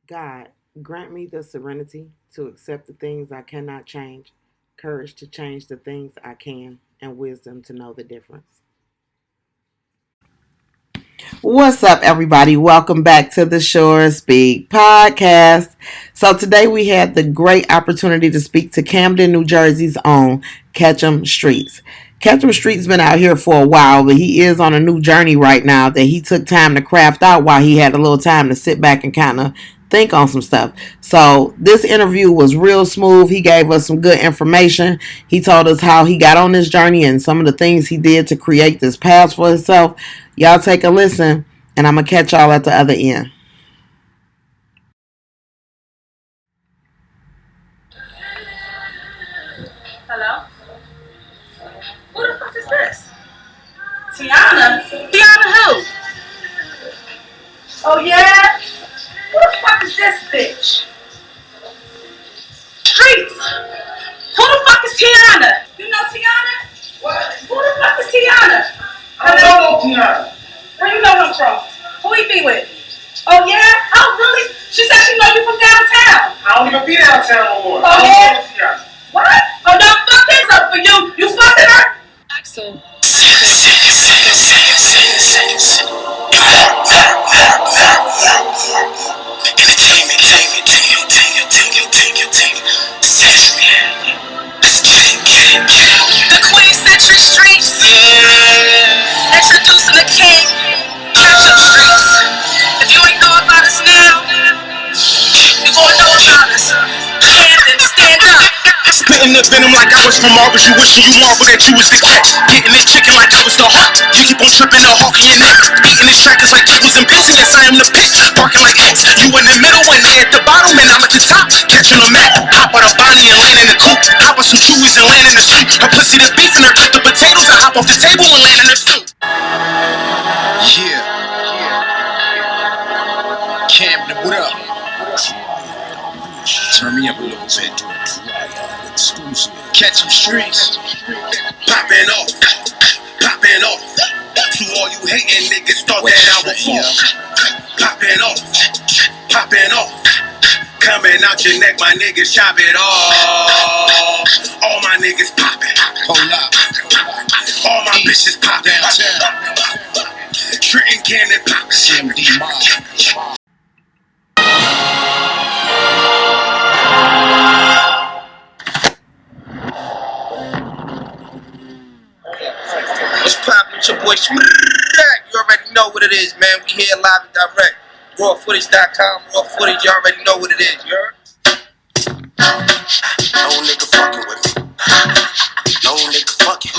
God, grant me the serenity to accept the things I cannot change, courage to change the things I can, and wisdom to know the difference. What's up, everybody? Welcome back to the Shore Speak podcast. So today we had the great opportunity to speak to Camden, New Jersey's own Catchem Streetz. Catchem Street's been out here for a while, but he is on a new journey right now that he took time to craft out while he had a little time to sit back and kind of think on some stuff. So this interview was real smooth. He gave us some good information. He told us how he got on this journey and some of the things he did to create this path for himself. Y'all take a listen, and I'm going to catch y'all at the other end. Hello? Who the fuck is this? Tiana? Tiana who? Oh yeah? Who the fuck is this bitch? Streetz! Who the fuck is Tiana? You know Tiana? What? Who the fuck is Tiana? I don't know Tiana. Where you know him from? Who he be with? Oh yeah? Oh really? She said she know you from downtown. I don't even be downtown no more. Oh yeah? Tiana. What? Oh no, fuck this up for you. You fucking her? Axel. The Queen Century Streets. Introducing the king. Catchem Streetz. If you ain't know about us now, you gonna know about us. Camden, stand up. Spitting the venom like I was from Mars. You wishing you marvel that you was the catch. Getting this chicken like I was the hawk. You keep on tripping the hawk in your neck. Beating this trackers like Eagles and Patriots. I am the bitch. Barking like X. You in the middle and they at the bottom and I'm at the top. Catching a Mac. Hop out of Bonnie and land in the coop. Hop on some Chewies and land in the soup. Her pussy this beef and her keep the potatoes. I hop off the table and land in her soup. Yeah. Camden, what up? Turn me up a little bit. Catchem Streetz. Poppin' off. Poppin' off. To all you hating niggas thought that I would fall. Poppin' off. Poppin' off. Coming out your neck, my niggas chop it off. All my niggas poppin'. Hold up. All my bitches poppin'. Trenton Cannon poppin'. CMD Mob. What's poppin' with your boy You already know what it is, man. We here live and direct. RawFootage.com, raw footage, you already know what it is, you heard? No nigga fucking with me. No nigga fucking.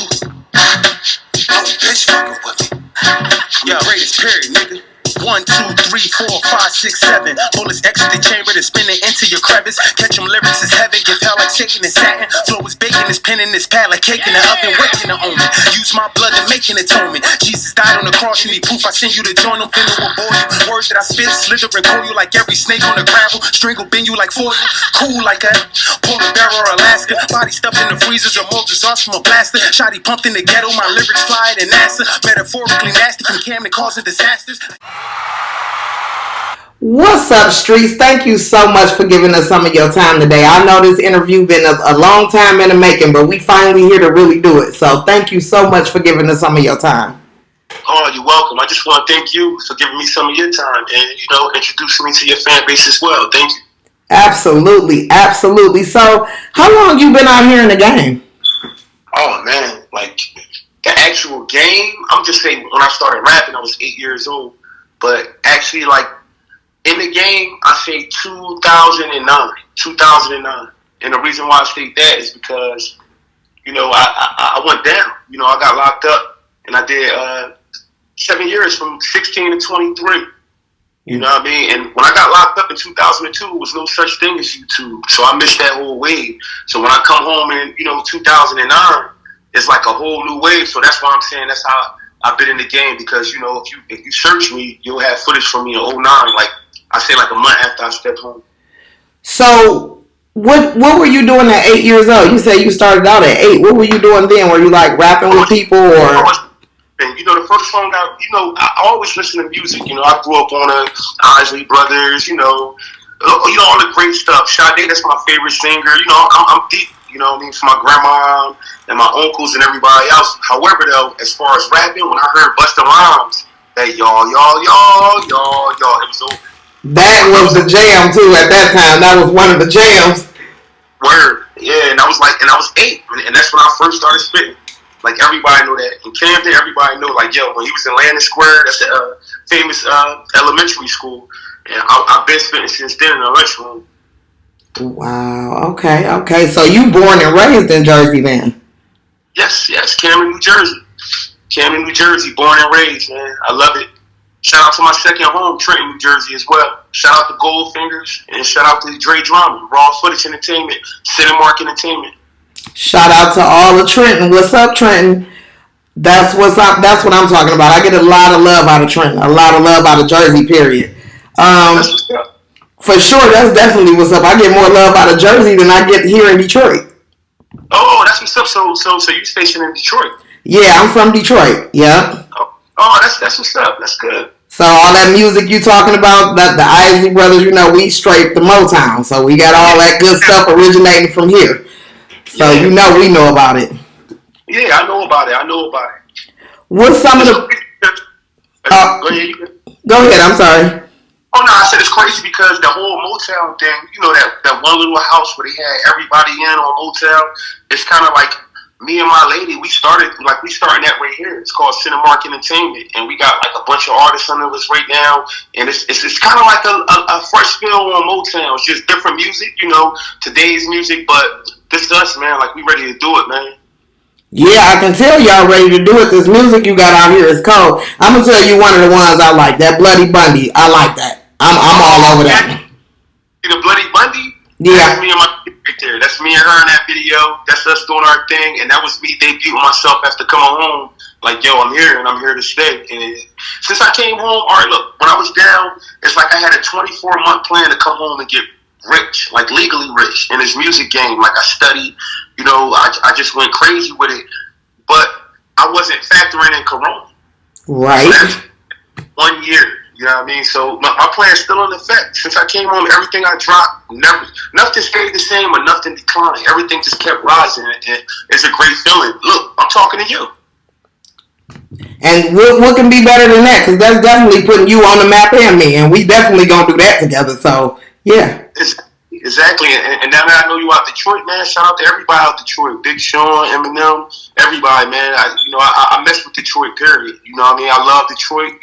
No bitch fucking with me. I'm the greatest period, nigga. 1, 2, 3, 4, 5, 6, 7. Bullets exit the chamber to spin it into your crevice. Catchem lyrics is heaven, give hell like Satan and satin. Flow is baking, is pen in this pad like cake in the oven, waking the omen. Use my blood to make an atonement. Jesus died on the cross, you need proof. I send you to join them, finna will bore you. Words that I spit, slither and call you like every snake on the gravel. Strangle, bend you like foil, cool like that. Polar bear or Alaska, body stuffed in the freezers or mold results from a blaster. Shotty pumped in the ghetto, my lyrics fly to NASA. Metaphorically nasty from Camden causing disasters. What's up, Streetz? Thank you so much for giving us some of your time today. I know this interview been a long time in the making, but we finally here to really do it. So thank you so much for giving us some of your time. Oh, you're welcome. I just want to thank you for giving me some of your time and, introducing me to your fan base as well. Thank you. Absolutely, absolutely. So how long you been out here in the game? Oh, man. Like, the actual game, I'm just saying, when I started rapping, I was 8 years old. But actually, like, in the game, I say 2009. And the reason why I say that is because, I went down. I got locked up, and I did 7 years from 16 to 23. You know what I mean? And when I got locked up in 2002, there was no such thing as YouTube. So I missed that whole wave. So when I come home in, 2009, it's like a whole new wave. So that's why I'm saying that's how I've been in the game. Because, if you search me, you'll have footage from me in 09. Like, I say like a month after I stepped home. So what were you doing at 8 years old? You said you started out at 8. What were you doing then? Were you like rapping with people or? And the first song I always listen to music. I grew up on the Isley Brothers, all the great stuff. Sade, that's my favorite singer. I'm deep. You know what I mean? For my grandma and my uncles and everybody else. However, though, as far as rapping, when I heard Busta Rhymes, that y'all, it was over. That was the jam too at that time. That was one of the jams. Word, yeah, and I was 8, and that's when I first started spitting. Like everybody knew that. In Camden, everybody knew. Like when he was in Landon Square, that's the famous elementary school, and I've been spitting since then in the lunchroom. Wow. Okay. So you born and raised in Jersey, then? Yes. Camden, New Jersey, born and raised, man. I love it. Shout out to my second home, Trenton, New Jersey, as well. Shout out to Goldfingers, and shout out to Dre Drama, Raw Footage Entertainment, Cinemark Entertainment. Shout out to all of Trenton. What's up, Trenton? That's what's up. That's what I'm talking about. I get a lot of love out of Trenton, a lot of love out of Jersey, period. That's what's up. For sure, that's definitely what's up. I get more love out of Jersey than I get here in Detroit. Oh, that's what's up. So you stationed in Detroit? Yeah, I'm from Detroit. Yeah. Oh, that's what's up. That's good. So all that music you talking about, that the Isley Brothers, we straight the Motown. So we got all that good stuff originating from here. So we know about it. Yeah, I know about it. What's some of the? Go ahead. I'm sorry. Oh no, I said it's crazy because the whole Motown thing, that one little house where they had everybody in on Motown, it's kind of like me and my lady, we starting that right here. It's called Cinemark Entertainment, and we got like a bunch of artists under us right now, and it's kind of like a fresh feel on Motown. It's just different music, today's music, but this is us, man. Like we ready to do it, man. Yeah, I can tell y'all ready to do it. This music you got out here is cold. I'm gonna tell you one of the ones I like. That Bloody Bundy, I like that. I'm all over that. The Bloody Bundy? Yeah. That's me and my right there. That's me and her in that video. That's us doing our thing, and that was me debuting myself after coming home. Like, yo, I'm here, and I'm here to stay. And since I came home, all right, look, when I was down, it's like I had a 24-month plan to come home and get rich, like legally rich in this music game. Like I studied, I just went crazy with it, but I wasn't factoring in Corona. Right. So that's 1 year. You know what I mean? So my plan's still in effect. Since I came home, everything I dropped, nothing stayed the same or nothing declined. Everything just kept rising, and it's a great feeling. Look, I'm talking to you. And what can be better than that? Because that's definitely putting you on the map and me, and we definitely gonna do that together. So yeah. Exactly, and now that I know you out Detroit, man, shout out to everybody out Detroit. Big Sean, Eminem, everybody, man. I mess with Detroit, period. You know what I mean? I love Detroit.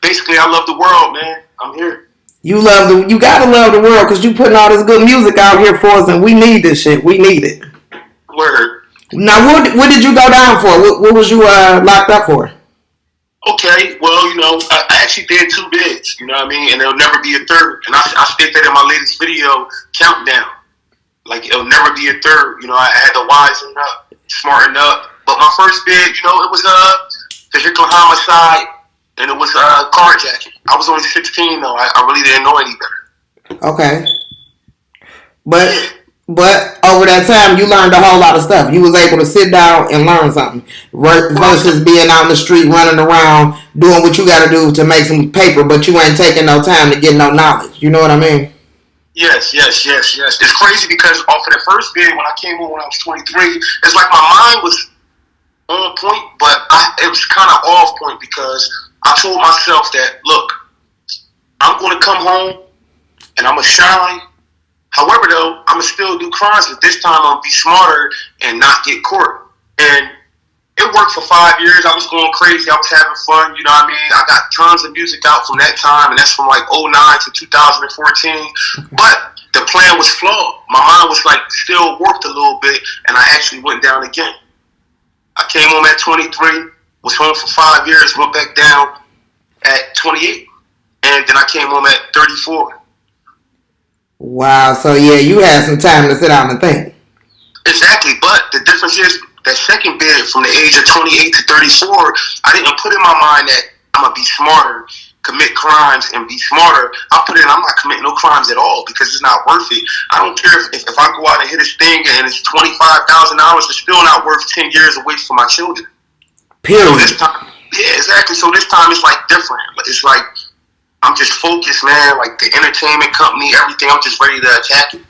Basically, I love the world, man. I'm here. You gotta love the world because you putting all this good music out here for us, and we need this shit. We need it. Word. Now, what did you go down for? What was you locked up for? Okay, well, I actually did 2 bids, you know what I mean? And there'll never be a third. And I stated that in my latest video, Countdown. Like, it'll never be a third. I had to wisen up, smarten up. But my first bid, it was vehicular homicide, and it was carjacking. I was only 16, though. I really didn't know any better. Okay. But over that time, you learned a whole lot of stuff. You was able to sit down and learn something versus being out in the street, running around, doing what you got to do to make some paper, but you ain't taking no time to get no knowledge. You know what I mean? Yes. It's crazy because off of the first bid, when I came home when I was 23, it's like my mind was on point, but it was kind of off point because I told myself that, look, I'm going to come home and I'm going to shine. However, though, I'm going to still do crimes, but this time I'm going to be smarter and not get caught. And it worked for 5 years. I was going crazy. I was having fun, you know what I mean? I got tons of music out from that time, and that's from like 2009 to 2014. But the plan was flawed. My mind was like still warped a little bit, and I actually went down again. I came home at 23, was home for 5 years, went back down at 28, and then I came home at 34. Wow, so yeah, you had some time to sit down and think. Exactly, but the difference is that second bid from the age of 28 to 34, I didn't put in my mind that I'm going to be smarter, commit crimes, and be smarter. I put in, I'm not committing no crimes at all because it's not worth it. I don't care if I go out and hit this thing and it's $25,000, it's still not worth 10 years away from my children. Period. So this time, yeah, exactly. So this time it's like different. It's like I'm just focused, man. Like the entertainment company, everything. I'm just ready to attack it.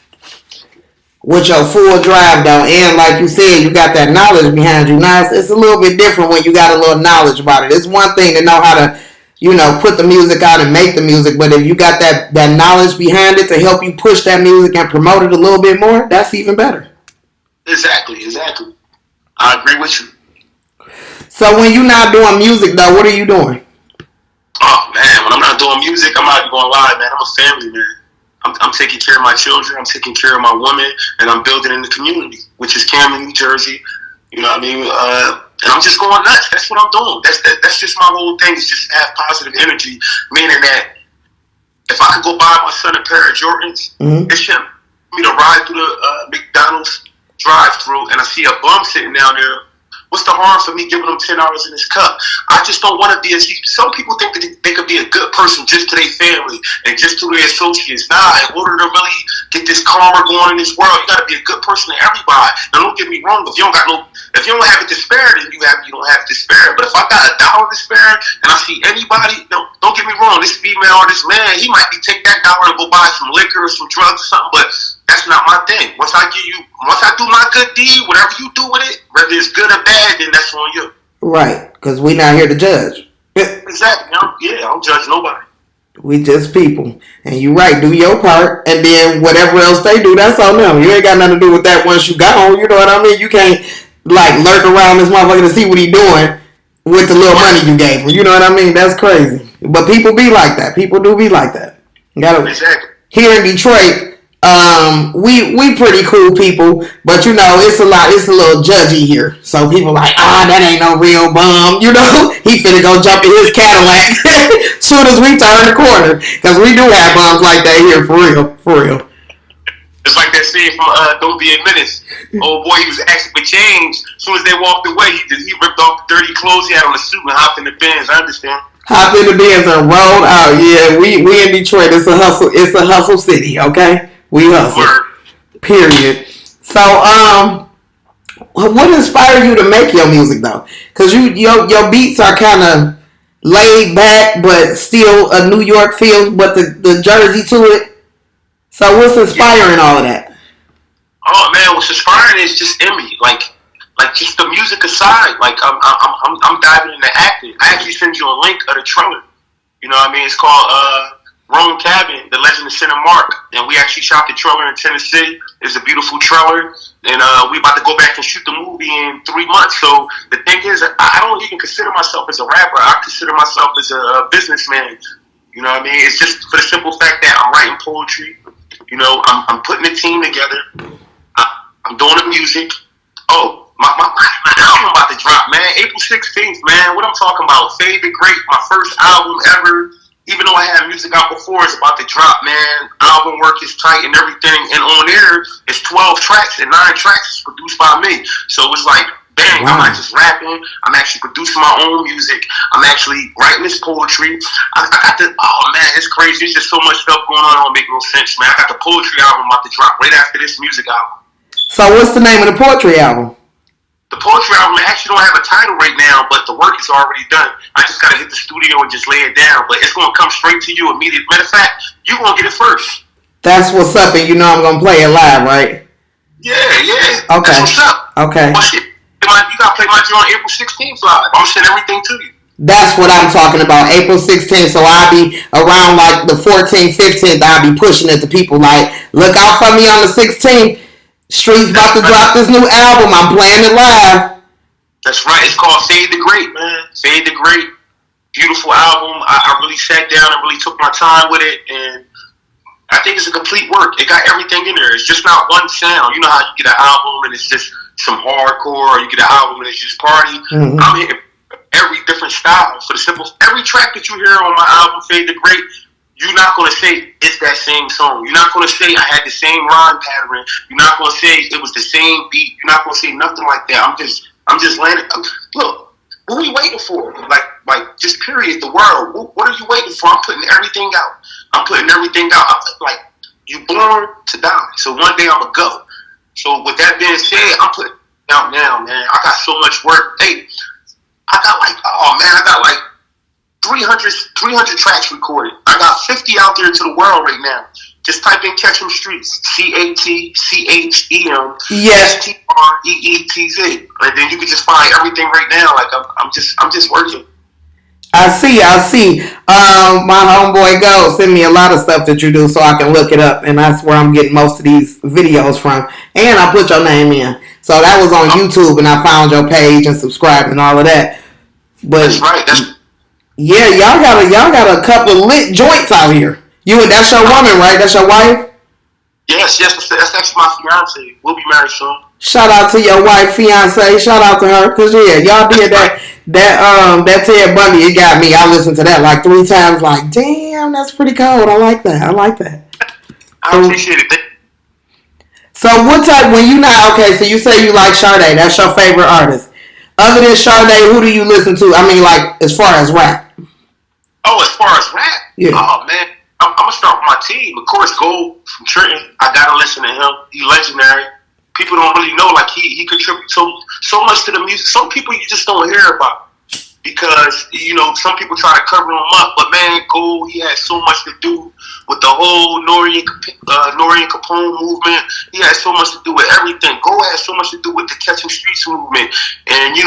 With your full drive, though, and like you said, you got that knowledge behind you. Now, it's a little bit different when you got a little knowledge about it. It's one thing to know how to, put the music out and make the music, but if you got that knowledge behind it to help you push that music and promote it a little bit more, that's even better. Exactly. I agree with you. So when you're not doing music, though, what are you doing? Oh, man, when I'm not doing music, I'm not going live, man. I'm a family man. I'm taking care of my children, I'm taking care of my woman, and I'm building in the community, which is Camden, New Jersey. You know what I mean? And I'm just going nuts. That's what I'm doing. That's just my whole thing, is just have positive energy, meaning that if I could go buy my son a pair of Jordans, it's him. Me to ride through the McDonald's drive-through and I see a bum sitting down there. What's the harm for me giving them $10 in his cup? I just don't want to be some people think that they could be a good person just to their family and just to their associates. Nah, in order to really get this karma going in this world, you got to be a good person to everybody. Now, don't get me wrong. If you don't have it to spare, then you don't have it to spare. But if I got $1 to spare and I see anybody, don't get me wrong. This female or this man, he might take that dollar and go buy some liquor or some drugs or something, but that's not my thing. Once I do my good deed, whatever you do with it, whether it's good or bad, then that's on you. Right, because we're not here to judge. Exactly. I don't judge nobody. We just people. And you're right, do your part, and then whatever else they do, that's on them. You ain't got nothing to do with that once you got home, you know what I mean? You can't, lurk around this motherfucker to see what he doing with the little money you gave him. You know what I mean? That's crazy. But people be like that. People do be like that. Exactly. Here in Detroit, we pretty cool people, but it's a little judgy here. So people like, that ain't no real bum, he finna go jump in his Cadillac soon as we turn the corner, because we do have bums like that here, for real. It's like that scene from Don't Be a Menace. Old boy, he was asking for change. As soon as they walked away, he ripped off the dirty clothes he had on the suit and hopped in the Benz. I understand. Hop in the Benz and rolled out. Yeah, we in Detroit. It's a hustle city. Okay. We hustle. Period. So, what inspired you to make your music though? Because your beats are kind of laid back, but still a New York feel, but the Jersey to it. So, what's inspiring all of that? Oh man, what's inspiring is just in me, like just the music aside. Like I'm diving into acting. I actually send you a link of the trailer. You know what I mean? It's called Rome Cabin, The Legend of Sin and Mark, and we actually shot the trailer in Tennessee. It's a beautiful trailer, and we about to go back and shoot the movie in 3 months. So the thing is, I don't even consider myself as a rapper. I consider myself as a businessman. You know what I mean? It's just for the simple fact that I'm writing poetry. I'm putting a team together. I'm doing the music. Oh, my album about to drop, man. April 16th, man. What I'm talking about? Fade the Great, my first album ever. Even though I had music out before, it's about to drop, man. Album work is tight and everything. And on there, it's 12 tracks, and 9 tracks is produced by me. So it's like, dang, wow. I'm not just rapping. I'm actually producing my own music. I'm actually writing this poetry. I got it's crazy. There's just so much stuff going on. It don't make no sense, man. I got the poetry album about to drop right after this music album. So what's the name of the poetry album? The poetry album actually don't have a title right now, but the work is already done. I just gotta hit the studio and just lay it down. But it's gonna come straight to you immediately. Matter of fact, you're gonna get it first. That's what's up, and I'm gonna play it live, right? Yeah. Okay. That's what's up. Okay. Well, shit, you gotta play my joint April 16th live. I'm sending everything to you. That's what I'm talking about, April 16th. So I'll be around like the 14th, 15th. I'll be pushing it to people like, look out for me on the 16th. Streetz about to drop this new album. I'm playing it live. That's right. It's called Fade the Great, man. Fade the Great. Beautiful album. I really sat down and really took my time with it, and I think it's a complete work. It got everything in there. It's just not one sound. You know how you get an album and it's just some hardcore, or you get an album and it's just party. Mm-hmm. I'm hitting every different style. For the simple, every track that you hear on my album, Fade the Great, you're not going to say it's that same song. You're not going to say I had the same rhyme pattern. You're not going to say it was the same beat. You're not going to say nothing like that. I'm just landing. Look, what are we waiting for? Like just period, the world. What are you waiting for? I'm putting everything out. Like, you born to die. So one day I'm going to go. So with that being said, I'm putting out now, man. I got so much work. Hey, I got like 300 tracks recorded. I got 50 out there to the world right now. Just type in Catchem Streetz, CATCHEM, Yes. STREETZ, and then you can just find everything right now. Like I'm just working. I see. My homeboy Go send me a lot of stuff that you do so I can look it up, and that's where I'm getting most of these videos from. And I put your name in, so that was on YouTube, and I found your page and subscribed and all of that. But that's right. Yeah, y'all got a couple of lit joints out here. That's your woman, right? That's your wife? Yes, that's actually my fiance. We'll be married soon. Shout out to your wife, fiance. Shout out to her, cause yeah, y'all did that Ted Bundy. It got me. I listened to that like 3 times. Like, damn, that's pretty cold. I like that. I appreciate it. So what type? When you not okay? So you say you like Sade. That's your favorite artist. Other than Sade, who do you listen to? I mean, like as far as rap. Oh, as far as rap? Yeah. Oh man, I'm gonna start with my team. Of course, Gold from Trenton. I gotta listen to him. He's legendary. People don't really know, like he contributes so much to the music. Some people you just don't hear about because some people try to cover him up. But man, Gold, he had so much to do with the whole Norian Capone movement. He had so much to do with everything. Gold had so much to do with the Catchem Streetz movement, and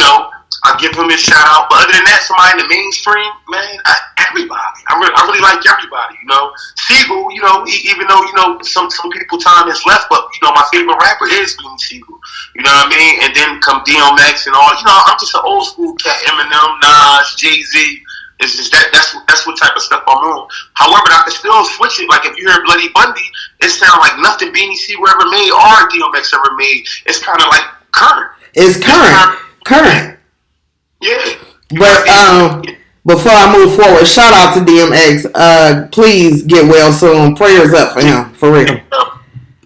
I give him a shout out. But other than that, somebody in the mainstream, man, everybody. I really like everybody. Siegel. Even though some people time has left, but my favorite rapper is Beanie Siegel. You know what I mean? And then come DMX and all. I'm just an old school cat. Eminem, Nas, Jay-Z. It's just that's what type of stuff I'm on. However, I can still switch it. Like if you hear Bloody Bundy, it sounds like nothing Beanie Siegel ever made or DMX ever made. It's kind of like current. It's current. Yeah. But before I move forward, shout out to DMX. Please get well soon. Prayers up for him, for real.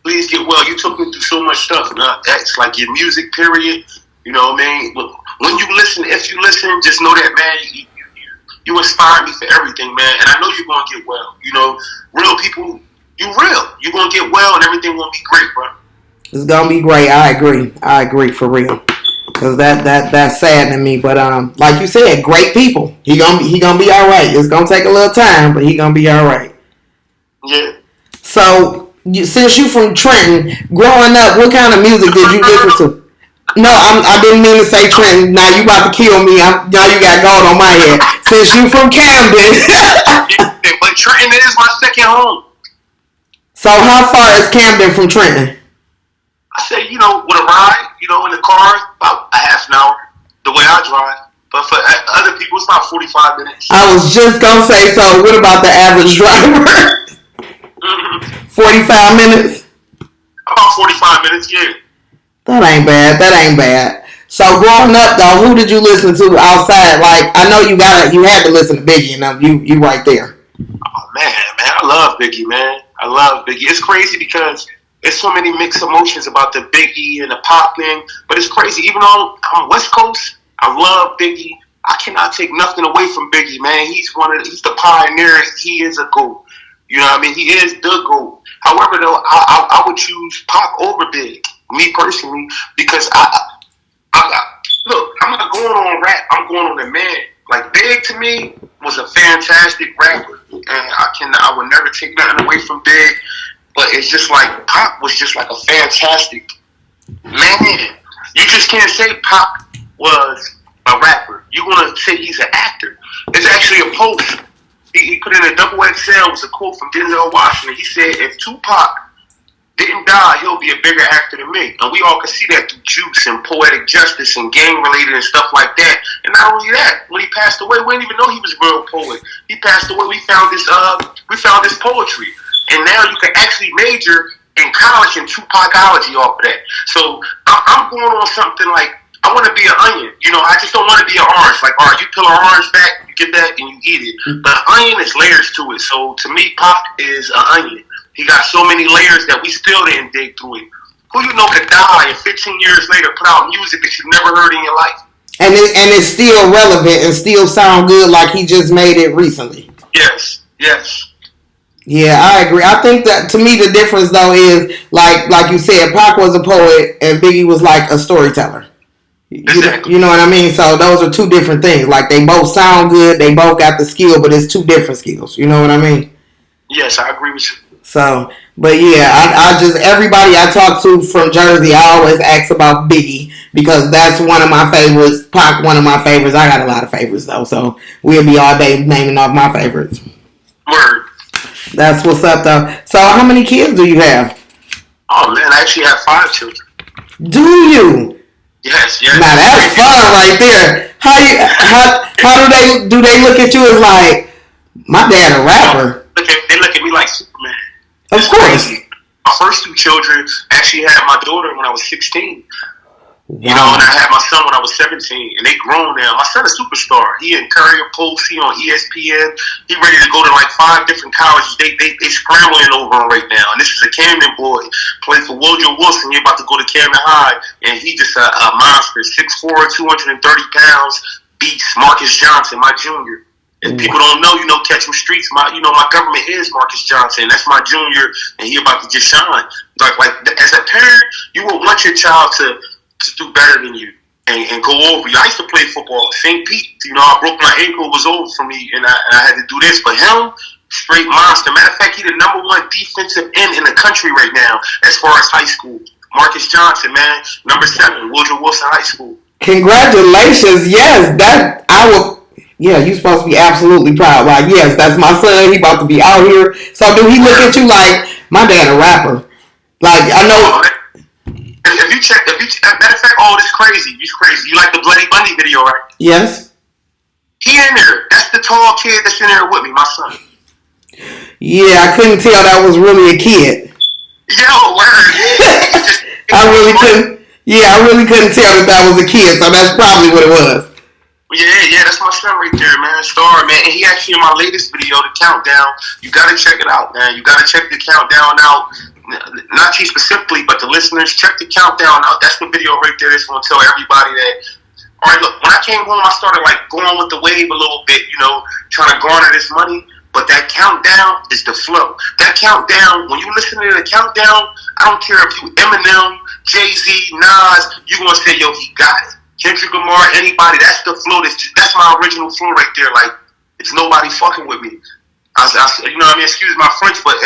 Please get well. You took me through so much stuff. That's like your music, period. You know what I mean? But when you listen, if you listen, just know that, man, you inspire me for everything, man. And I know you're going to get well. Real people, you're going to get well and everything will be great, bro. It's going to be great. I agree for real. Cause that's sad to me, but like you said, great people. He gonna be all right. It's gonna take a little time, but he gonna be all right. Yeah. So since you from Trenton, growing up, what kind of music did you listen to? No, I didn't mean to say Trenton. Now you about to kill me. Now you got gold on my head. Since you from Camden. But Trenton is my second home. So how far is Camden from Trenton? I say, with a ride, in the car, about a half an hour, the way I drive. But for other people, it's about 45 minutes. I was just going to say, so what about the average driver? 45 minutes? About 45 minutes, yeah. That ain't bad. So growing up, though, who did you listen to outside? Like, I know you had to listen to Biggie, and you right there. Oh, man, I love Biggie, man. I love Biggie. It's crazy because there's so many mixed emotions about the Biggie and the pop thing, but it's crazy. Even though I'm West Coast, I love Biggie. I cannot take nothing away from Biggie, man. He's the pioneer. He is a GOAT. You know what I mean? He is the GOAT. However, though, I would choose Pac over Big, me personally, because look, I'm not going on rap. I'm going on the man. Like, Big to me was a fantastic rapper, and I would never take nothing away from Big. But it's just like Pac was just like a fantastic man. You just can't say Pac was a rapper. You're gonna say he's an actor. It's actually a post. He put in a double XL. It was a quote from Denzel Washington. He said, "If Tupac didn't die, he'll be a bigger actor than me." And we all can see that through Juice and Poetic Justice and gang related and stuff like that. And not only that, when he passed away, we didn't even know he was a real poet. He passed away. We found this poetry. And now you can actually major in college in Tupacology off of that. So I'm going on something like, I want to be an onion. I just don't want to be an orange. Like, all right, you peel an orange back, you get that, and you eat it. But an onion is layers to it. So to me, Pac is an onion. He got so many layers that we still didn't dig through it. Who could die and 15 years later put out music that you've never heard in your life? And it's still relevant and still sound good like he just made it recently. Yes. Yeah, I agree. I think that to me the difference though is like you said, Pac was a poet and Biggie was like a storyteller. Exactly. You know what I mean? So those are two different things. Like they both sound good, they both got the skill, but it's two different skills. You know what I mean? Yes, I agree with you. So, but yeah, I just everybody I talk to from Jersey, I always ask about Biggie because that's one of my favorites. Pac, one of my favorites. I got a lot of favorites though, so we'll be all day naming off my favorites. Word. That's what's up though. So, how many kids do you have? Oh man, I actually have 5 children. Do you? Yes. Now that's fun right there. How do they look at you as like my dad a rapper? They look at me like Superman. Of course. My first 2 children actually had my daughter when I was 16. Wow. You know, and I had my son when I was 17, and they grown now. My son is a superstar. He in Courier Post, he on ESPN. He ready to go to like 5 different colleges. They scrambling over him right now. And this is a Camden boy, played for Woodrow Wilson. He about to go to Camden High, and he just a monster. 6'4", 230 pounds, beats Marcus Johnson, my junior. If people don't know, you know, Catchem Streetz, my government is Marcus Johnson. That's my junior, and he about to just shine. Like as a parent, you would want your child to do better than you and go over you. I used to play football at St. Pete. You know, I broke my ankle, it was over for me, and I had to do this. But him, straight monster. Matter of fact, he's the #1 defensive end in the country right now as far as high school. Marcus Johnson, man, #7, Woodrow Wilson High School. Congratulations. Yes, that I will. Yeah, you're supposed to be absolutely proud. Like, yes, that's my son. He about to be out here. So do he look at you like, my dad a rapper? Like, I know. If you check, matter of fact, this crazy. He's crazy. You like the Bloody Bunny video, right? Yes. He in there. That's the tall kid that's in there with me, my son. Yeah, I couldn't tell that was really a kid. Yo, word. I really couldn't. Yeah, I really couldn't tell that was a kid. So that's probably what it was. Yeah, that's my son right there, man. Star, man. And he actually in my latest video, the countdown. You gotta check it out, man. You gotta check the countdown out. Not you specifically, but the listeners, check the countdown out. That's the video right there that's gonna tell everybody that. All right, look. When I came home, I started like going with the wave a little bit, you know, trying to garner this money. But that countdown is the flow. That countdown, when you listen to the countdown, I don't care if you Eminem, Jay-Z, Nas, you're gonna say, yo, he got it. Kendrick Lamar, anybody, that's the flow. That's my original flow right there. Like, it's nobody fucking with me. You know what I mean? Excuse my French, but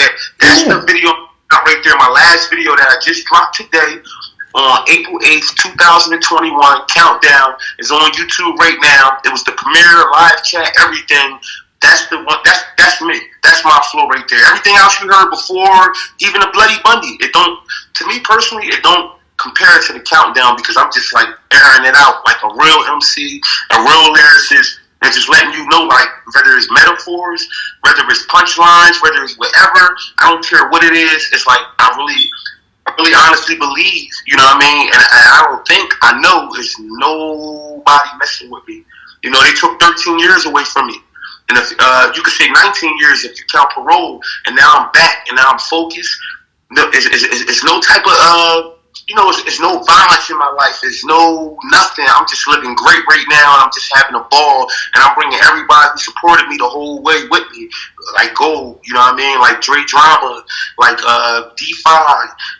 that's the video right there. My last video that I just dropped today on April 8th, 2021. Countdown is on YouTube right now. It was the premiere, live chat, everything. That's the one. That's me. That's my flow right there. Everything else you heard before, even the Bloody Bundy, it don't. To me personally, it don't compare it to the countdown because I'm just like airing it out like a real MC, a real lyricist, and just letting you know, like, whether it's metaphors, whether it's punchlines, whether it's whatever, I don't care what it is. It's like I really honestly believe, you know what I mean? And I know there's nobody messing with me. You know, they took 13 years away from me. And if you could say 19 years if you count parole, and now I'm back and now I'm focused. It's no type of it's no violence in my life. There's no nothing. I'm just living great right now, and I'm just having a ball. And I'm bringing everybody who supported me the whole way with me, like Gold, you know what I mean? Like Dre Drama, like D5,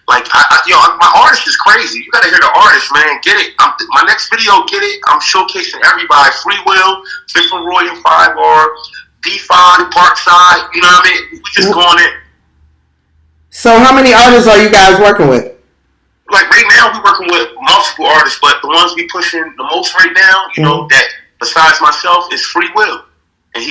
like my artist is crazy. You gotta hear the artist, man. Get it. My next video, get it. I'm showcasing everybody. Free Will, Fifth and Roy and 5R, D5, Parkside. You know what I mean? We just going in. So how many artists are you guys working with? Like right now, we're working with multiple artists, but the ones we pushing the most right now, you know, that besides myself is Free Will, and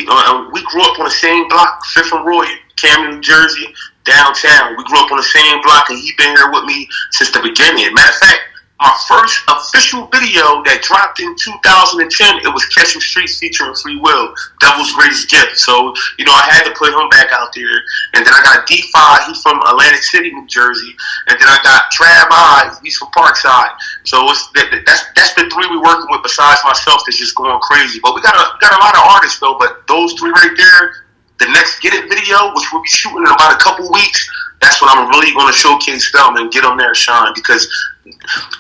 we grew up on the same block, Fifth and Roy, Camden, New Jersey, downtown. We grew up on the same block, and he been here with me since the beginning. Matter of fact, my first official video that dropped in 2010, it was Catchem Streetz featuring Free Will, Devil's Greatest Gift. So, you know, I had to put him back out there. And then I got D5, he's from Atlantic City, New Jersey. And then I got Trav I, he's from Parkside. So that's the 3 we working with besides myself that's just going crazy. But we got a lot of artists though, but those 3 right there, the next Get It video, which we'll be shooting in about a couple weeks, that's when I'm really going to showcase them and get them there, shine, because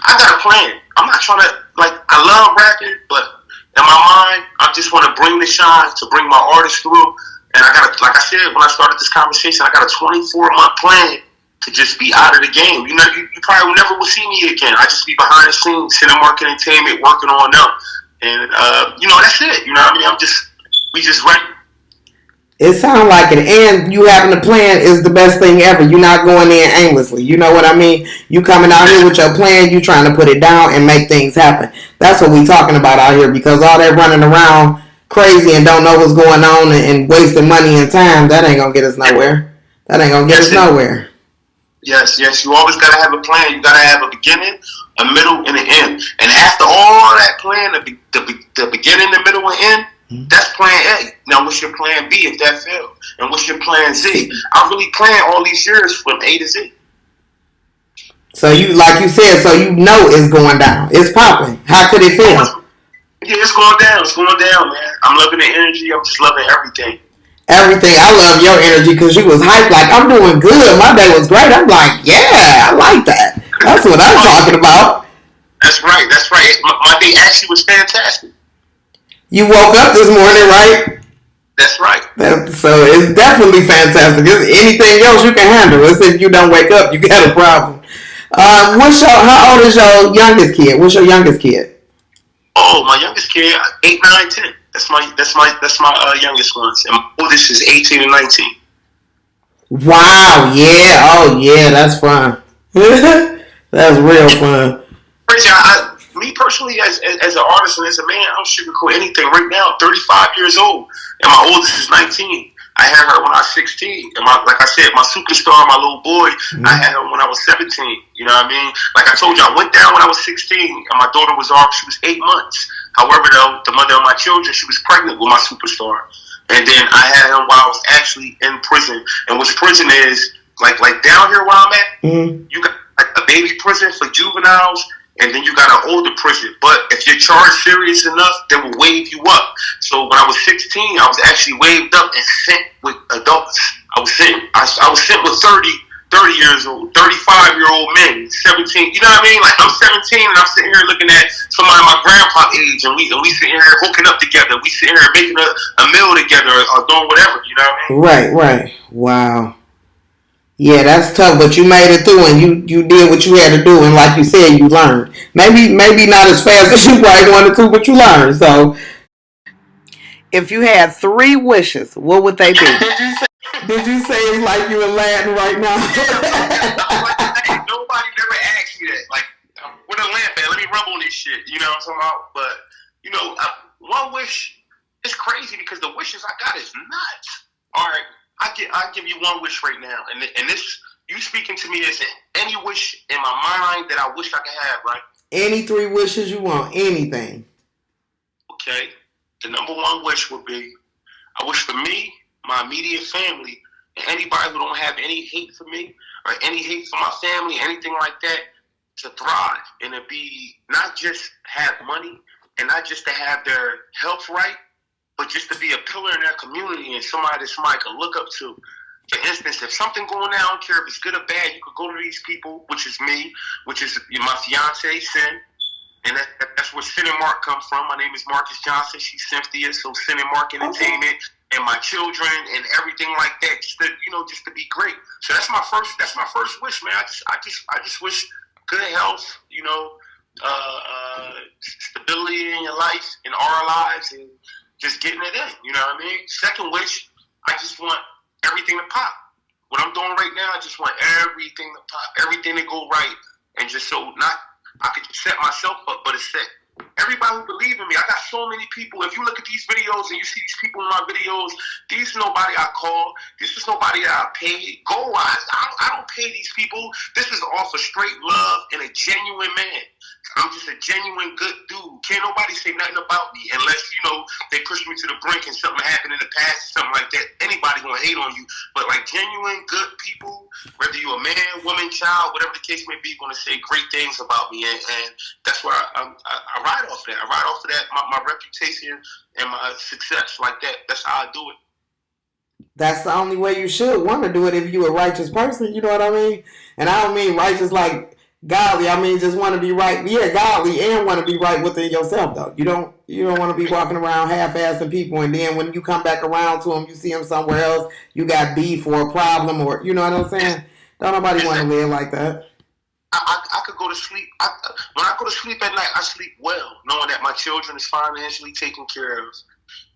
I got a plan. I'm not trying to, I love rapping, but in my mind, I just want to bring the shine, to bring my artists through. And I got, like I said, when I started this conversation, I got a 24-month plan to just be out of the game. You know, you probably never will see me again. I just be behind the scenes, Cinemark Entertainment, working on them. And, that's it. You know what I mean? We just ready. It sounds like it. And you having a plan is the best thing ever. You're not going in aimlessly. You know what I mean? You coming out here with your plan, you trying to put it down and make things happen. That's what we talking about out here, because all that running around crazy and don't know what's going on and wasting money and time, that ain't going to get us nowhere. That ain't going to get us nowhere. Yes. You always got to have a plan. You got to have a beginning, a middle, and an end. And after all that plan, the beginning, the middle, and end, that's plan A. Now, what's your plan B if that failed? And what's your plan Z? I really planned all these years from A to Z. So you, like you said, so you know it's going down. It's popping. How could it fail? Yeah, it's going down. It's going down, man. I'm loving the energy. I'm just loving everything. Everything. I love your energy because you was hyped like, I'm doing good. My day was great. I'm like, yeah, I like that. That's what I'm talking about. That's right. My day actually was fantastic. You woke up this morning, right? That's right. So it's definitely fantastic. Anything else you can handle. It's if you don't wake up, you got a problem. How old is your youngest kid? What's your youngest kid? Oh, my youngest kid, 8, 9, 10. That's my youngest ones. And my oldest is 18 and 19. Wow, yeah. Oh, yeah, that's fun. That's real fun. Crazy. Me personally, as an artist and as a man, I don't sugarcoat anything. Right now, I'm 35 years old, and my oldest is 19. I had her when I was 16. And like I said, my superstar, my little boy, I had her when I was 17. You know what I mean? Like I told you, I went down when I was 16, and my daughter was off. She was 8 months. However, though, the mother of my children, she was pregnant with my superstar. And then I had him while I was actually in prison. And what prison is, like down here where I'm at, you got like a baby prison for juveniles, and then you got an older prison. But if you're charged serious enough, they will waive you up. So when I was 16, I was actually waived up and sent with adults. I was sent with 30 years old, 35-year-old men, 17. You know what I mean? Like I'm 17 and I'm sitting here looking at somebody my grandpa age, and we sitting here hooking up together. We sitting here making a meal together or doing whatever. You know what I mean? Right. Wow. Yeah, that's tough, but you made it through and you did what you had to do, and like you said, you learned. Maybe not as fast as you probably wanted to, but you learned. So, if you had 3 wishes, what would they be? Did you say it's like you in Latin right now? Nobody never asked me that. Like, with a lamp at? Let me rub on this shit. You know what I'm talking about? But, one wish is crazy because the wishes I got is nuts. All right. I give you one wish right now, and this you speaking to me as any wish in my mind that I wish I could have, right? Any 3 wishes you want, anything. Okay, the number 1 wish would be, I wish for me, my immediate family, and anybody who don't have any hate for me or any hate for my family, anything like that, to thrive and to be not just have money and not just to have their health right, but just to be a pillar in their community and somebody that somebody can look up to. For instance, if something going down, I don't care if it's good or bad, you could go to these people, which is me, which is my fiance, Sin, and that's where Sin and Mark come from. My name is Marcus Johnson. She's Cynthia, so Sin and Mark Entertainment, and my children and everything like that, just to be great. So that's my first wish, man. I just wish good health, stability in your life, in our lives, and just getting it in, you know what I mean? Second wish, I just want everything to pop. What I'm doing right now, I just want everything to pop, everything to go right, and just so I could set myself up, but it's set. Everybody who believe in me, I got so many people. If you look at these videos and you see these people in my videos, these is nobody I call. This is nobody that I pay. Goal-wise, I don't pay these people. This is off of straight love and a genuine man. I'm just a genuine good dude. Can't nobody say nothing about me unless, they push me to the brink and something happened in the past, something like that. Anybody gonna hate on you. But like genuine good people, whether you're a man, woman, child, whatever the case may be, gonna say great things about me. And that's why I ride off of that. I ride off of that, my reputation and my success like that. That's how I do it. That's the only way you should want to do it if you're a righteous person. You know what I mean? And I don't mean righteous like godly. I mean just want to be right. Yeah, godly and want to be right within yourself though. You don't want to be walking around half-assing people, and then when you come back around to them, you see them somewhere else, you got beef or a problem, or you know what I'm saying? Don't nobody want to live like that. I could go to sleep. When I go to sleep at night, I sleep well, knowing that my children is financially taken care of,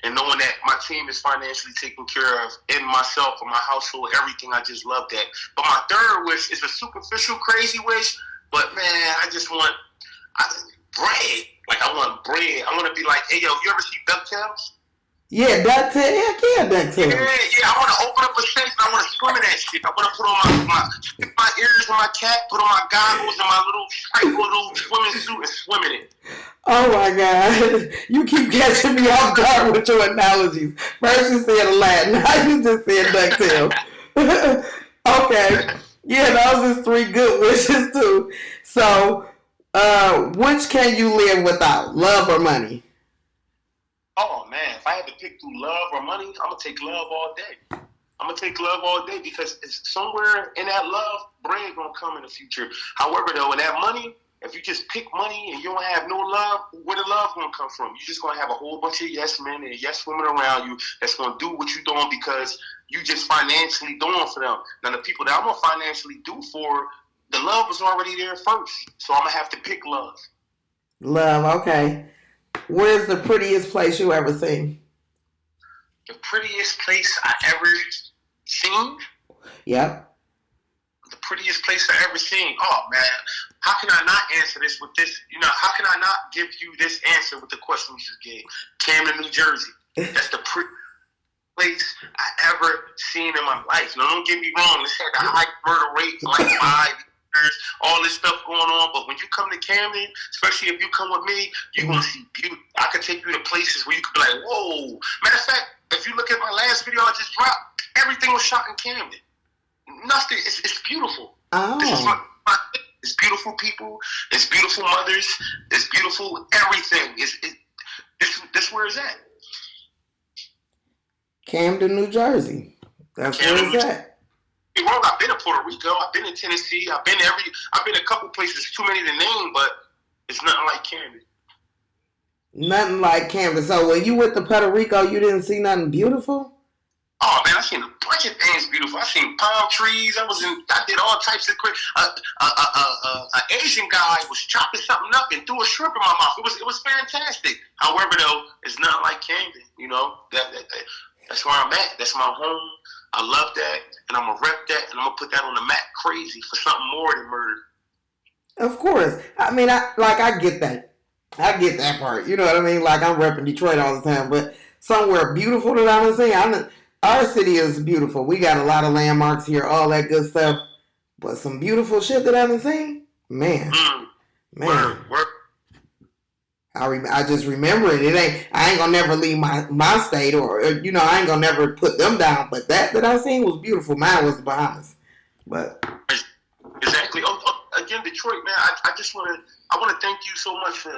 and knowing that my team is financially taken care of, and myself and my household, everything. I just love that. But my third wish is a superficial, crazy wish. But man, I just want bread. Like I want bread. I want to be like, hey yo, you ever see DuckTales? Yeah, DuckTales. Heck yeah, DuckTales. Yeah. I want to open up a safe. I want to swim in that shit. I want to put on my ears on my cap, put on my goggles and my little swimming suit and swim in it. Oh my God. You keep catching me off guard with your analogies. First you said Aladdin, now you just said DuckTales. Okay. Yeah, those is 3 good wishes too. So, which can you live without? Love or money? Oh man, if I had to pick through love or money, I'm gonna take love all day. I'm gonna take love all day because it's somewhere in that love, bread gonna come in the future. However, though, in that money, if you just pick money and you don't have no love, where the love gonna come from? You're just gonna have a whole bunch of yes men and yes women around you that's gonna do what you're doing because you just financially doing for them. Now, the people that I'm gonna financially do for, the love was already there first, so I'm gonna have to pick love. Love, okay. Where's the prettiest place you ever seen? The prettiest place I ever seen? Yep. The prettiest place I ever seen? Oh, man. How can I not answer this with this? You know, how can I not give you this answer with the question you just gave? Camden, New Jersey. That's the prettiest place I ever seen in my life. Now, don't get me wrong. This had a high murder rate for like 5 years, all this stuff going on. But when you come to Camden, especially if you come with me, you're going to see beauty. I could take you to places where you could be like, whoa. Matter of fact, if you look at my last video I just dropped, everything was shot in Camden. Nothing. It's beautiful. Oh. This is it's beautiful people. It's beautiful mothers. It's beautiful everything. This where it's at. Camden, New Jersey. That's where it's at. Wrong. I've been to Puerto Rico. I've been in Tennessee. I've been a couple places. Too many to name, but it's nothing like Camden. Nothing like Camden. So when you went to Puerto Rico, you didn't see nothing beautiful? Oh man, I seen a bunch of things beautiful. I seen palm trees. I did all types of quick. An Asian guy was chopping something up and threw a shrimp in my mouth. It was fantastic. However, though, it's nothing like Camden. You know that's where I'm at. That's my home. I love that, and I'm gonna rep that, and I'm gonna put that on the map crazy for something more than murder. Of course. I mean, I get that. I get that part. You know what I mean? Like, I'm repping Detroit all the time, but somewhere beautiful that I'm saying, our city is beautiful. We got a lot of landmarks here, all that good stuff. But some beautiful shit that I haven't seen, man. Word. I just remember it. I ain't gonna never leave my state, or I ain't gonna never put them down. But that I seen was beautiful. Mine was the Bahamas. But exactly. Again, Detroit, man. I want to thank you so much for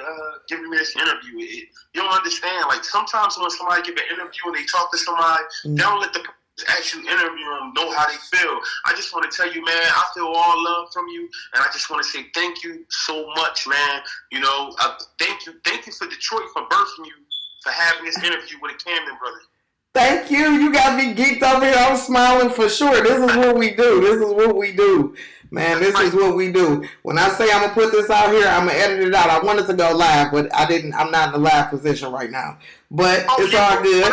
giving me this interview. You don't understand. Like, sometimes when somebody give an interview and they talk to somebody, they don't let the person actually interview them know how they feel. I just want to tell you, man, I feel all love from you, and I just want to say thank you so much, man. Thank you for Detroit, for birthing you, for having this interview with a Camden brother. Thank you. You got me geeked over here. I'm smiling for sure. This is what we do. Man, this is what we do. When I say I'm going to put this out here, I'm going to edit it out. I wanted to go live, but I didn't. I'm not in the live position right now. But it's all good.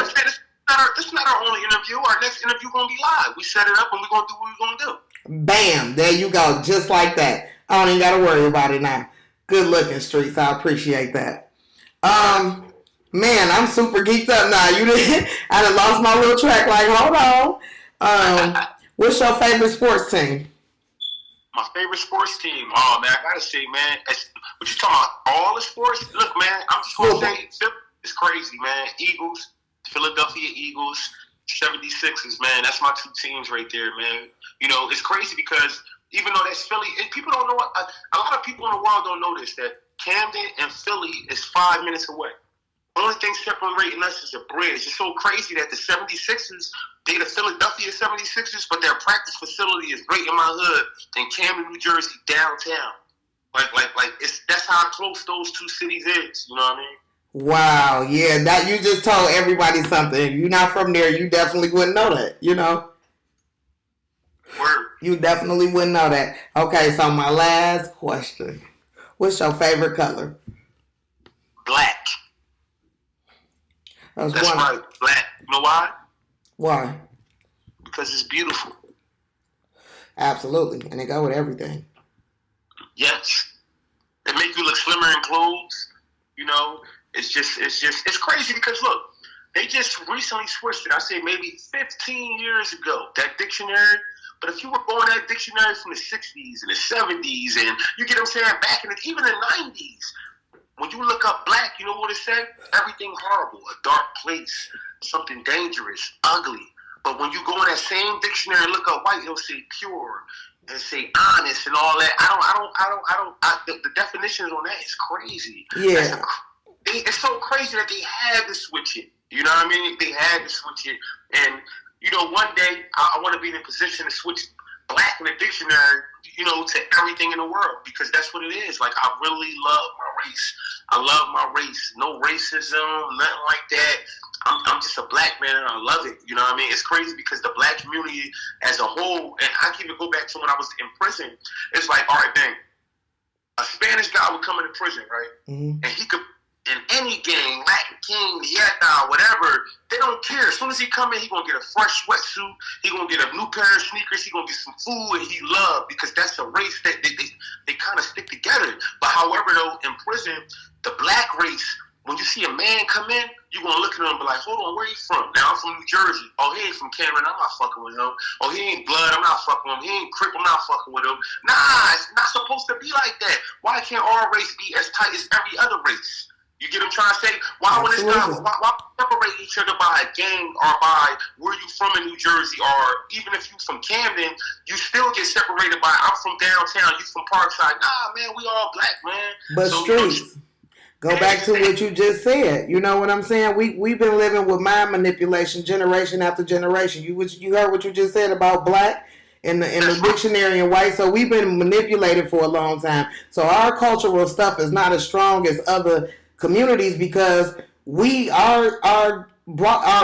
This is not our only interview. Our next interview going to be live. We set it up and we're going to do what we're going to do. Bam. There you go. Just like that. I don't even got to worry about it now. Good looking, Streetz. I appreciate that. Man, I'm super geeked up now. I done lost my little track. Like, hold on. What's your favorite sports team? My favorite sports team? Oh, man, I got to say, man. What you talking about? All the sports? Look, man, I'm just going to say, it's crazy, man. Eagles, Philadelphia Eagles, 76ers, man. That's my two teams right there, man. It's crazy because even though that's Philly, and people don't know, a lot of people in the world don't know this, that Camden and Philly is 5 minutes away. The only thing separating us is a bridge. It's so crazy that the 76ers, they the Philadelphia 76ers, but their practice facility is right in my hood in Camden, New Jersey, downtown. Like that's how close those two cities is. You know what I mean? Wow, yeah, that you just told everybody something. If you're not from there, you definitely wouldn't know that. Word. You definitely wouldn't know that. Okay, so my last question. What's your favorite color? Black. That's one. Right. Black. You know why? Why? Because it's beautiful. Absolutely. And it go with everything. Yes. It make you look slimmer in clothes. You know, it's crazy because look, they just recently switched it. I say maybe 15 years ago, that dictionary. But if you were going that dictionary from the 60s and the 70s and you get what I'm saying, back in even the 90s, when you look up black, you know what it said? Everything horrible, a dark place, something dangerous, ugly. But when you go in that same dictionary and look up white, it'll say pure and say honest and all that. The definitions on that is crazy. Yeah. It's so crazy that they had to switch it. You know what I mean? They had to switch it. And, you know, one day I want to be in a position to switch black in the dictionary, you know, to everything in the world, because that's what it is. Like, I really love my race. I love my race. No racism, nothing like that. I'm just a black man and I love it. You know what I mean? It's crazy because the black community as a whole, and I can even go back to when I was in prison. It's like, all right, dang, a Spanish guy would come into prison, right? Mm-hmm. And he could, in any gang, Latin King, Yeta, whatever, they don't care. As soon as he come in, he gonna get a fresh sweatsuit, he gonna get a new pair of sneakers, he gonna get some food, and he love, because that's a race that they kind of stick together. But however, though, in prison, the black race, when you see a man come in, you gonna look at him and be like, hold on, where you from? Now, I'm from New Jersey. Oh, he ain't from Camden, I'm not fucking with him. Oh, he ain't blood, I'm not fucking with him. He ain't Crip, I'm not fucking with him. Nah, it's not supposed to be like that. Why can't our race be as tight as every other race? You get what I'm trying to say? Why when it's not, why separate each other by a gang or by where you from in New Jersey, or even if you from Camden, you still get separated by I'm from downtown, you from Parkside. Nah, man, we all black, man. But so, Streetz, go back to what you just said. You know what I'm saying? We've been living with mind manipulation generation after generation. You heard what you just said about black in the dictionary and white. So we've been manipulated for a long time. So our cultural stuff is not as strong as other communities because our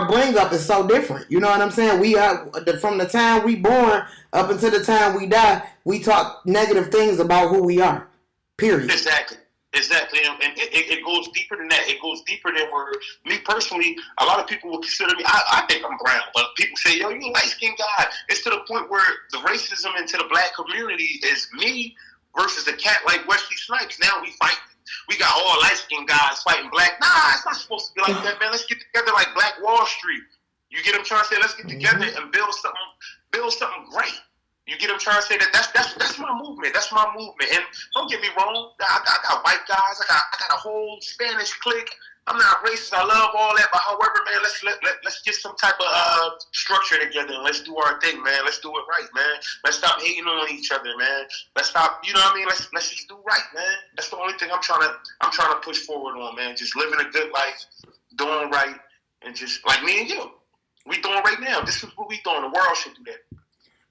bring up is so different. You know what I'm saying? We are, from the time we born up until the time we die, we talk negative things about who we are. Period. Exactly. And it goes deeper than that. It goes deeper than where, me personally, a lot of people will consider me, I think I'm brown, but people say, yo, you a light-skinned guy. It's to the point where the racism into the black community is me versus a cat like Wesley Snipes. Now we fight. We got all light-skinned guys fighting black. Nah, it's not supposed to be like that, man. Let's get together like Black Wall Street. You get what I'm trying to say? Let's get together and build something great. You get what I'm trying to say? That's my movement. That's my movement. And don't get me wrong, I got white guys. I got a whole Spanish clique. I'm not racist. I love all that. But however, man, let's get some type of structure together and let's do our thing, man. Let's do it right, man. Let's stop hating on each other, man. Let's stop. You know what I mean? Let's just do right, man. That's the only thing I'm trying to push forward on, man. Just living a good life, doing right, and just like me and you, we doing right now. This is what we doing. The world should do that.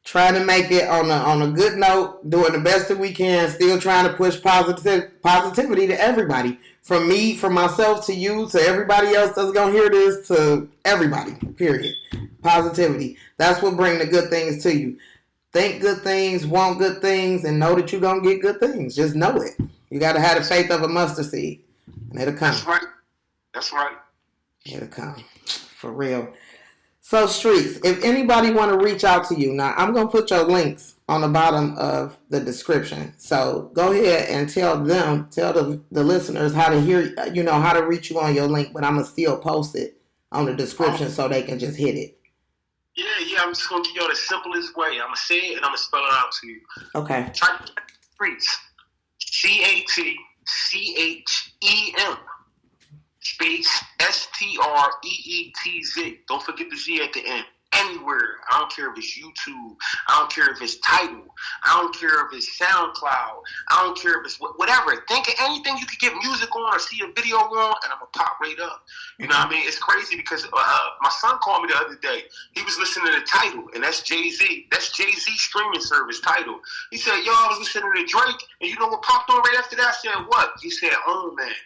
Trying to make it on a good note, doing the best that we can, still trying to push positivity to everybody. From me, from myself, to you, to everybody else that's going to hear this, to everybody, period. Positivity. That's what brings the good things to you. Think good things, want good things, and know that you're going to get good things. Just know it. You got to have the faith of a mustard seed, and it'll come. That's right. It'll come. For real. So, Streetz, if anybody want to reach out to you, now I'm going to put your links on the bottom of the description. So go ahead and tell the listeners how to hear, how to reach you on your link, but I'm going to still post it on the description so they can just hit it. Yeah, I'm just going to give you the simplest way. I'm going to say it and I'm going to spell it out to you. Okay. Type Streetz. CATCHEM. Space STREETZ. Don't forget the Z at the end. Anywhere. I don't care if it's YouTube. I don't care if it's Tidal. I don't care if it's SoundCloud. I don't care if it's whatever. Think of anything you could get music on or see a video on, and I'm going to pop right up. You know what I mean? It's crazy because my son called me the other day. He was listening to Tidal, and that's Jay-Z. That's Jay-Z streaming service, Tidal. He said, yo, I was listening to Drake, and you know what popped on right after that? I said, what? He said, oh, man.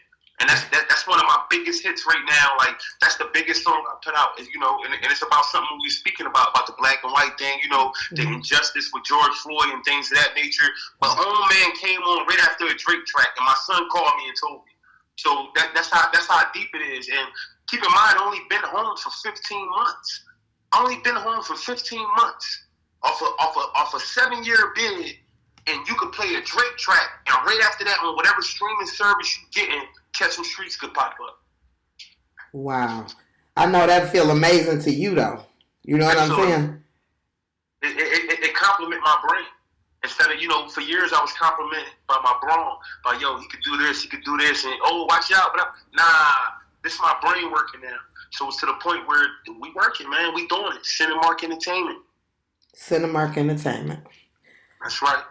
And that's one of my biggest hits right now. Like, that's the biggest song I put out. You know, and it's about something we were speaking about the black and white thing. You know, the injustice with George Floyd and things of that nature. But Own Man came on right after a Drake track, and my son called me and told me. So that's how deep it is. And keep in mind, I only been home for 15 months. I only been home for 15 months off a 7-year bid, and you could play a Drake track, and right after that, on whatever streaming service you getting, Catchem Streetz could pop up. Wow. I know that feel amazing to you, though. You know what I'm saying? It compliment my brain. Instead of, you know, for years I was complimented by my brawn. By, yo, he could do this, and oh, watch out. But nah, this is my brain working now. So it's to the point where we working, man. We doing it. Cinemark Entertainment. Cinemark Entertainment. That's right.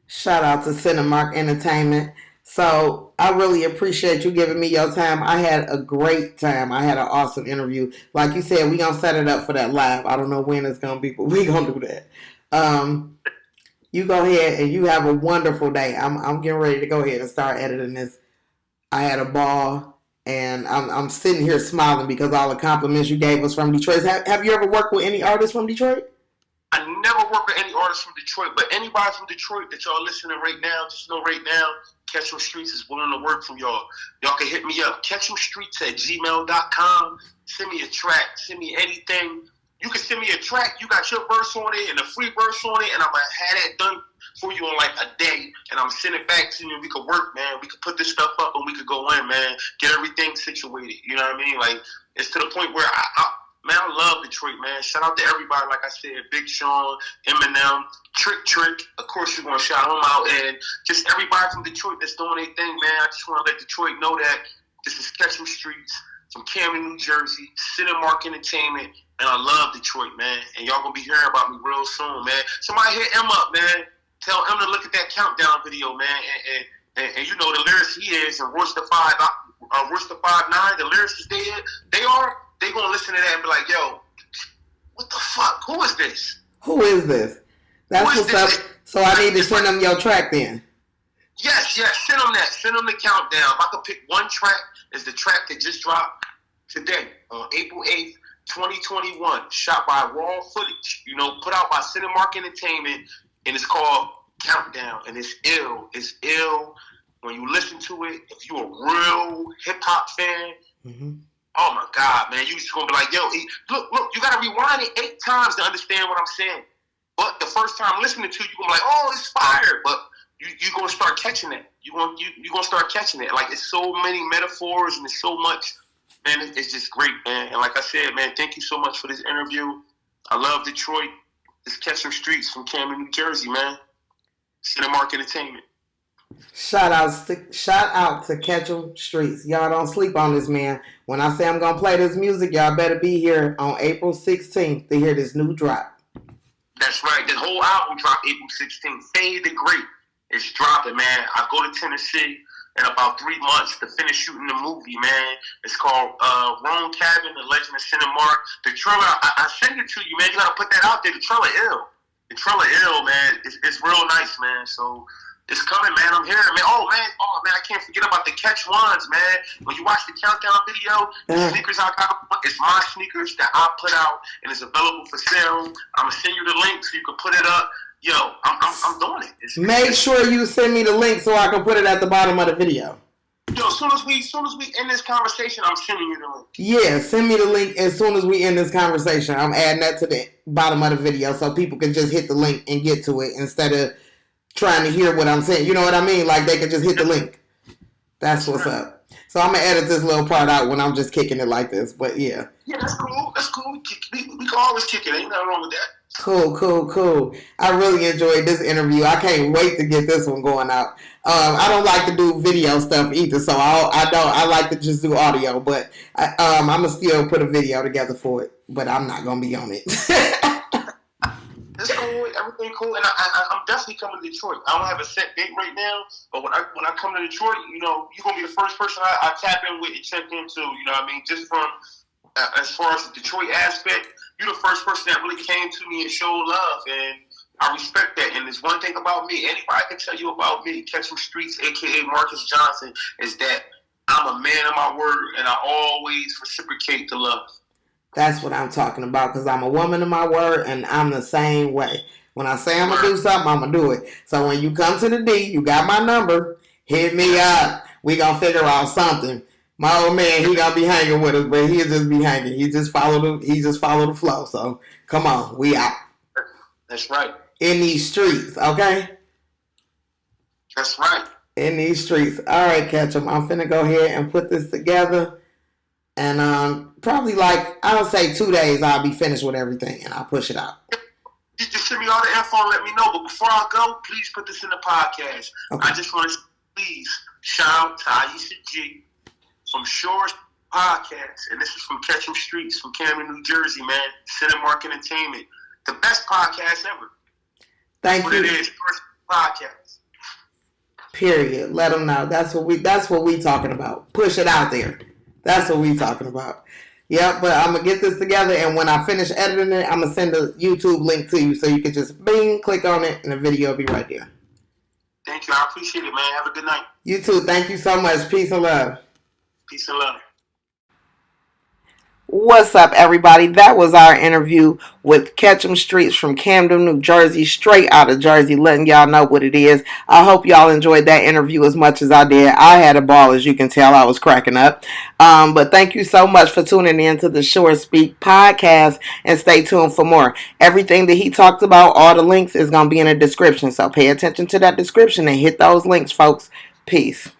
Shout out to Cinemark Entertainment. So I really appreciate you giving me your time. I had a great time. I had an awesome interview. Like you said, we gonna set it up for that live. I don't know when it's gonna be, but we gonna do that. You go ahead and you have a wonderful day. I'm getting ready to go ahead and start editing this. I had a ball, and I'm sitting here smiling because all the compliments you gave us from Detroit. Have you ever worked with any artists from Detroit? I never worked with any artists from Detroit, but anybody from Detroit that y'all listening right now, just know right now, Catchem Streetz is willing to work from y'all. Y'all can hit me up, catchemstreetz@gmail.com. Send me a track, send me anything. You can send me a track, you got your verse on it and a free verse on it, and I'm going to have that done for you in like a day, and I'm going to send it back to you, and we could work, man. We could put this stuff up, and we could go in, man, get everything situated. You know what I mean? Like, it's to the point where I love Detroit, man. Shout out to everybody, like I said, Big Sean, Eminem, Trick. Of course, you're going to shout them out. And just everybody from Detroit that's doing their thing, man. I just want to let Detroit know that this is Catchem Streetz from Camden, New Jersey, Cinemark Entertainment, and I love Detroit, man. And y'all going to be hearing about me real soon, man. Somebody hit M up, man. Tell M to look at that countdown video, man. And you know the lyrics he is, and Royce the 5'9", the lyrics is dead. They going to listen to that and be like, yo, what the fuck? Who is this? Who is this? That's what's up. So I need to send them your track then. Yes. Send them that. Send them the countdown. If I could pick one track, is the track that just dropped today on April 8th, 2021. Shot by Raw Footage. You know, put out by Cinemark Entertainment, and it's called Countdown. And it's ill. It's ill. When you listen to it, if you're a real hip-hop fan, oh my God, man, you just gonna be like, yo, look, you gotta rewind it 8 times to understand what I'm saying. But the first time listening to it, you're gonna be like, oh, it's fire. But you're gonna start catching it. You're gonna start catching it. Like, it's so many metaphors and it's so much, man, it's just great, man. And like I said, man, thank you so much for this interview. I love Detroit. It's Catchem Streetz from Camden, New Jersey, man. Cinemark Entertainment. Shout out to Catchem Streetz. Y'all don't sleep on this man. When I say I'm gonna play this music, y'all better be here on April 16th to hear this new drop. That's right. The whole album dropped April 16th. Fade the Great. It's dropping, man. I go to Tennessee in about 3 months to finish shooting the movie, man. It's called Rome Cabin, The Legend of Cinemark. The trailer, I send it to you, man. You gotta put that out there. The trailer ill. The trailer ill, man. It's real nice, man. So it's coming, man. I'm here, man. Oh, man, I can't forget about the Catch Ones, man. When you watch the countdown video, the sneakers I got, it's my sneakers that I put out, and it's available for sale. I'm going to send you the link so you can put it up. Yo, I'm doing it. Make sure you send me the link so I can put it at the bottom of the video. Yo, as soon as we end this conversation, I'm sending you the link. Yeah, send me the link as soon as we end this conversation. I'm adding that to the bottom of the video so people can just hit the link and get to it instead of trying to hear what I'm saying. You know what I mean? Like, they can just hit the link. That's what's up. So I'm going to edit this little part out when I'm just kicking it like this. But yeah. Yeah, that's cool. We can always kick it. Ain't nothing wrong with that. Cool. I really enjoyed this interview. I can't wait to get this one going out. I don't like to do video stuff either, so I like to just do audio. But I'm gonna still put a video together for it. But I'm not gonna be on it. It's cool. Everything cool, and I'm definitely coming to Detroit. I don't have a set date right now, but when I come to Detroit, you know, you're gonna be the first person I tap in with and check into. You know what I mean? Just from as far as the Detroit aspect, you're the first person that really came to me and showed love, and I respect that. And there's one thing about me, anybody can tell you about me, Catchem Streetz, a.k.a. Marcus Johnson, is that I'm a man of my word, and I always reciprocate the love. That's what I'm talking about, because I'm a woman of my word, and I'm the same way. When I say I'm going to do something, I'm going to do it. So when you come to the D, you got my number, hit me up. We going to figure out something. My old man, he going to be hanging with us, but he'll just be hanging. He just follow the flow. So come on, we out. That's right. In these streets, okay? That's right. In these streets. All right, Catchem, I'm finna go ahead and put this together. And probably I don't say 2 days, I'll be finished with everything, and I'll push it out. You just send me all the info and let me know. But before I go, please put this in the podcast. Okay. I just want to please shout out to Aisha G from Shores Podcast. And this is from Catchem Streetz from Camden, New Jersey, man. Cinemark Entertainment. The best podcast ever. Thank you. It is first podcast. Period. Let them know. That's what we talking about. Push it out there. That's what we talking about. Yep, but I'm going to get this together, and when I finish editing it, I'm going to send a YouTube link to you so you can just bing, click on it, and the video will be right there. Thank you. I appreciate it, man. Have a good night. You too. Thank you so much. Peace and love. Peace and love. What's up, everybody? That was our interview with Catchem Streetz from Camden, New Jersey, straight out of Jersey, letting y'all know what it is. I hope y'all enjoyed that interview as much as I did. I had a ball, as you can tell. I was cracking up. But thank you so much for tuning in to the Shore Speak podcast, and stay tuned for more. Everything that he talked about, all the links is going to be in the description, so pay attention to that description and hit those links, folks. Peace.